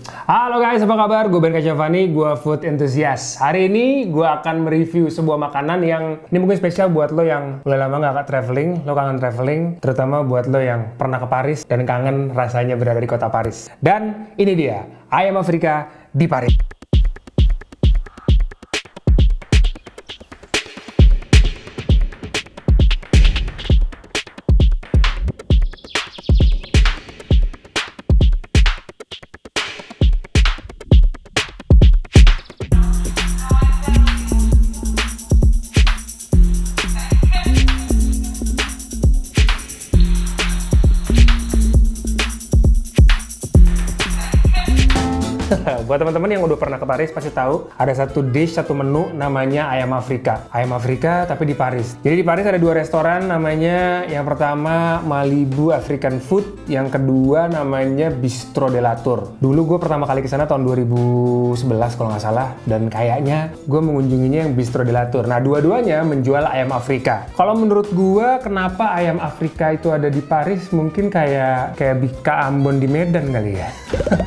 Halo guys, apa kabar? Gue Ben Kasyafani, gue food enthusiast. Hari ini gue akan mereview sebuah makanan yang ini mungkin spesial buat lo yang udah lama gak traveling, lo kangen traveling, terutama buat lo yang pernah ke Paris dan kangen rasanya berada di kota Paris. Dan ini dia, ayam Afrika di Paris. Buat teman-teman yang udah pernah ke Paris pasti tahu ada satu dish, satu menu namanya ayam Afrika. Ayam Afrika tapi di Paris. Jadi di Paris ada dua restoran, namanya yang pertama Malibu African Food, yang kedua namanya Bistro de la Tour. Dulu gue pertama kali ke sana tahun 2011 kalau nggak salah, dan kayaknya gue mengunjunginya yang Bistro de la Tour. Nah, dua-duanya menjual ayam Afrika. Kalau menurut gue, kenapa ayam Afrika itu ada di Paris? Mungkin kayak Bika Ambon di Medan kali ya.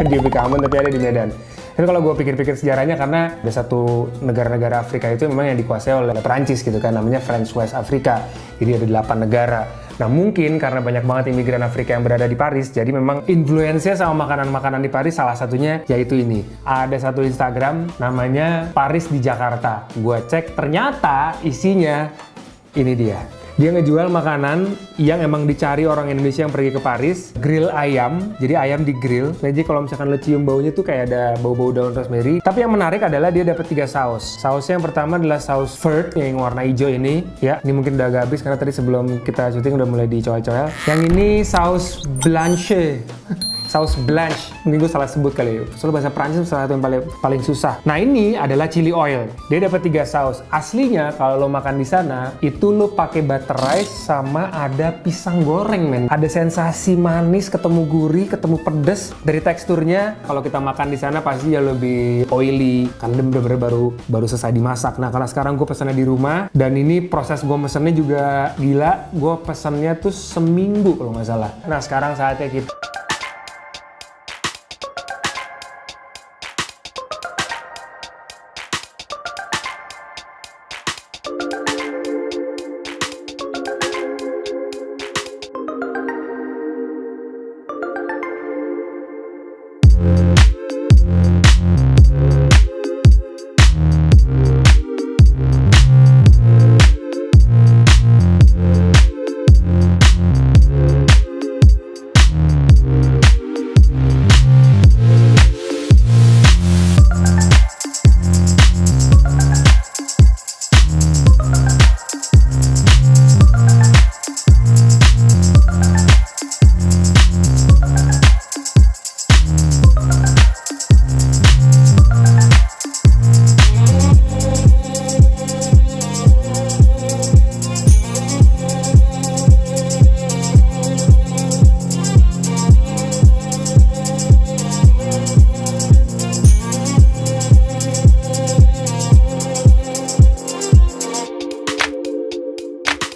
Dia Bika Ambon tapi ada di Medan. Tapi kalau gue pikir-pikir sejarahnya, karena ada satu negara-negara Afrika itu memang yang dikuasai oleh Perancis gitu kan, namanya French West Africa. Jadi ada 8 negara. Nah, mungkin karena banyak banget imigran Afrika yang berada di Paris, jadi memang influence-nya sama makanan-makanan di Paris salah satunya yaitu ini. Ada satu Instagram namanya Paris di Jakarta. Gue cek, ternyata isinya ini dia. Dia ngejual makanan yang emang dicari orang Indonesia yang pergi ke Paris. Grill ayam, jadi ayam di grill. Jadi kalau misalkan lo cium baunya tuh kayak ada bau-bau daun rosemary. Tapi yang menarik adalah dia dapat 3 saus. Sausnya yang pertama adalah saus vert yang warna hijau ini. Ya, ini mungkin udah agak habis karena tadi sebelum kita syuting udah mulai dicoel-coel. Yang ini saus blanche. Saus blanche, mungkin gue salah sebut kali ya. Soalnya bahasa Prancis salah satu yang paling susah. Nah, ini adalah chili oil. Dia dapat 3 saus. Aslinya kalau lo makan di sana itu lo pakai butter rice sama ada pisang goreng, men. Ada sensasi manis, ketemu gurih, ketemu pedes. Dari teksturnya kalau kita makan di sana pasti ya lebih oily karena bener-bener baru selesai dimasak. Nah, kalau sekarang gue pesannya di rumah, dan ini proses gue pesannya juga gila. Gue pesannya tuh seminggu kalau nggak salah. Nah, sekarang saatnya kita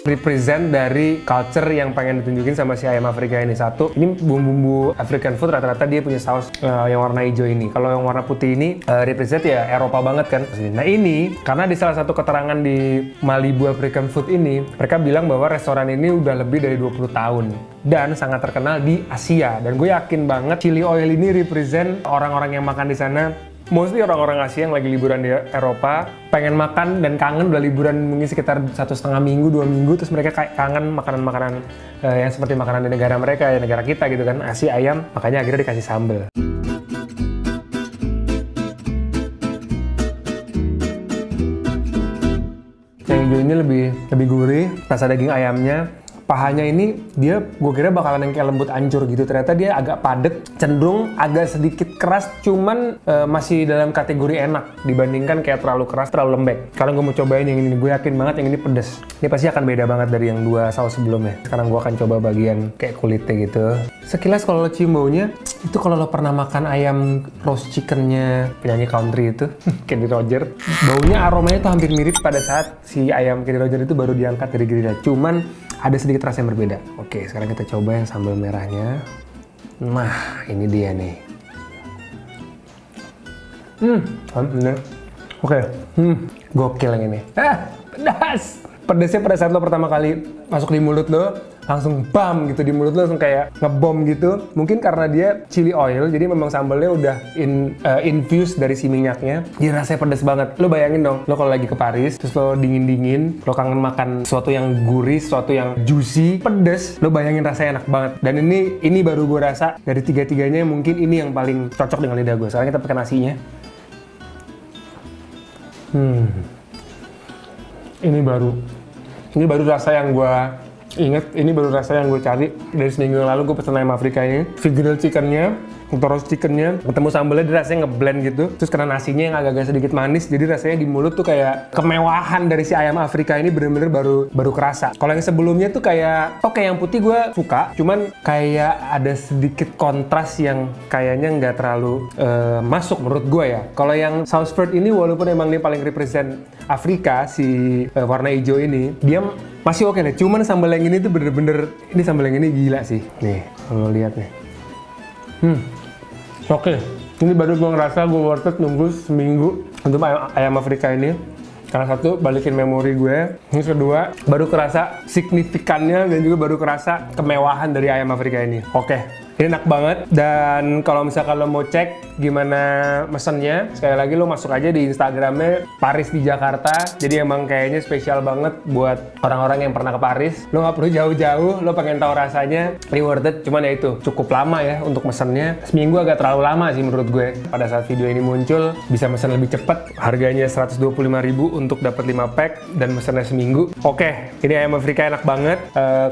represent dari culture yang pengen ditunjukin sama si ayam Afrika ini. Satu, ini bumbu-bumbu African food rata-rata dia punya saus yang warna hijau ini. Kalau yang warna putih ini represent ya Eropa banget kan. Nah, ini karena di salah satu keterangan di Malibu African Food ini, mereka bilang bahwa restoran ini udah lebih dari 20 tahun dan sangat terkenal di Asia. Dan gue yakin banget chili oil ini represent orang-orang yang makan di sana. Mostly orang-orang Asia yang lagi liburan di Eropa, pengen makan dan kangen, udah liburan mungkin sekitar 1,5 minggu, 2 minggu, terus mereka kayak kangen makanan-makanan yang seperti makanan di negara mereka, ya negara kita gitu kan, nasi ayam, makanya akhirnya dikasih sambal. Yang hijau ini lebih gurih, rasa daging ayamnya. Pahanya ini dia gue kira bakalan yang kayak lembut ancur gitu, ternyata dia agak padat, cenderung agak sedikit keras, cuman masih dalam kategori enak dibandingkan kayak terlalu keras, terlalu lembek. Sekarang gue mau cobain yang ini, gue yakin banget yang ini pedes. Ini pasti akan beda banget dari yang 2 saus sebelumnya. Sekarang gue akan coba bagian kayak kulitnya gitu. Sekilas kalau lo cium baunya, itu kalau lo pernah makan ayam roast chickennya penyanyi country itu, Kenny Roger, baunya aromanya tuh hampir mirip pada saat si ayam Kenny Roger itu baru diangkat dari grillnya. Cuman ada sedikit rasa yang berbeda. Oke, sekarang kita coba yang sambal merahnya. Nah, ini dia nih. Bener. Oke. Gokil yang ini. Pedas. Pedasnya pada saat lo pertama kali masuk di mulut lo, langsung bam gitu di mulut lo, langsung kayak ngebom gitu. Mungkin karena dia chili oil, jadi memang sambalnya udah infused dari si minyaknya. Dia rasanya pedas banget. Lo bayangin dong, lo kalau lagi ke Paris, terus lo dingin-dingin, lo kangen makan sesuatu yang gurih, sesuatu yang juicy, pedas. Lo bayangin rasanya enak banget. Dan ini baru gue rasa dari tiga-tiganya mungkin ini yang paling cocok dengan lidah gue. Sekarang kita pakai nasinya. Ini baru rasa yang gue inget, ini baru rasa yang gue cari dari seminggu yang lalu. Gue pesen ayam Afrika ini, grilled chickennya, roast chickennya, ketemu sambalnya, dia rasanya ngeblend gitu. Terus karena nasinya yang agak-agak sedikit manis, jadi rasanya di mulut tuh kayak kemewahan dari si ayam Afrika ini bener-bener baru kerasa. Kalau yang sebelumnya tuh kayak, oke, yang putih gue suka, cuman kayak ada sedikit kontras yang kayaknya nggak terlalu masuk menurut gue ya. Kalau yang Southford ini, walaupun emang dia paling represent Afrika, si warna hijau ini, dia masih oke deh. Cuman sambal yang ini tuh bener-bener, ini sambal yang ini gila sih. Nih, kalau lihat nih. Oke, ini baru gue ngerasa gue worth it nunggu seminggu untuk ayam Afrika ini. Karena satu, balikin memori gue. Yang kedua, baru kerasa signifikannya dan juga baru kerasa kemewahan dari ayam Afrika ini. Oke, ini enak banget. Dan kalau misalkan lo mau cek gimana mesennya, sekali lagi lo masuk aja di Instagramnya Paris di Jakarta. Jadi emang kayaknya spesial banget buat orang-orang yang pernah ke Paris. Lo nggak perlu jauh-jauh, lo pengen tahu rasanya, ini worth it. Cuman ya itu, cukup lama ya untuk mesennya. Seminggu agak terlalu lama sih menurut gue. Pada saat video ini muncul, bisa mesen lebih cepet. Harganya 125.000 untuk dapat 5 pack dan mesennya seminggu. Oke, ini ayam Afrika enak banget.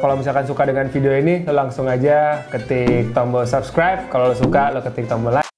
Kalau misalkan suka dengan video ini, lo langsung aja ketik tombol subscribe. Kalau lo suka, lo ketik tombol like.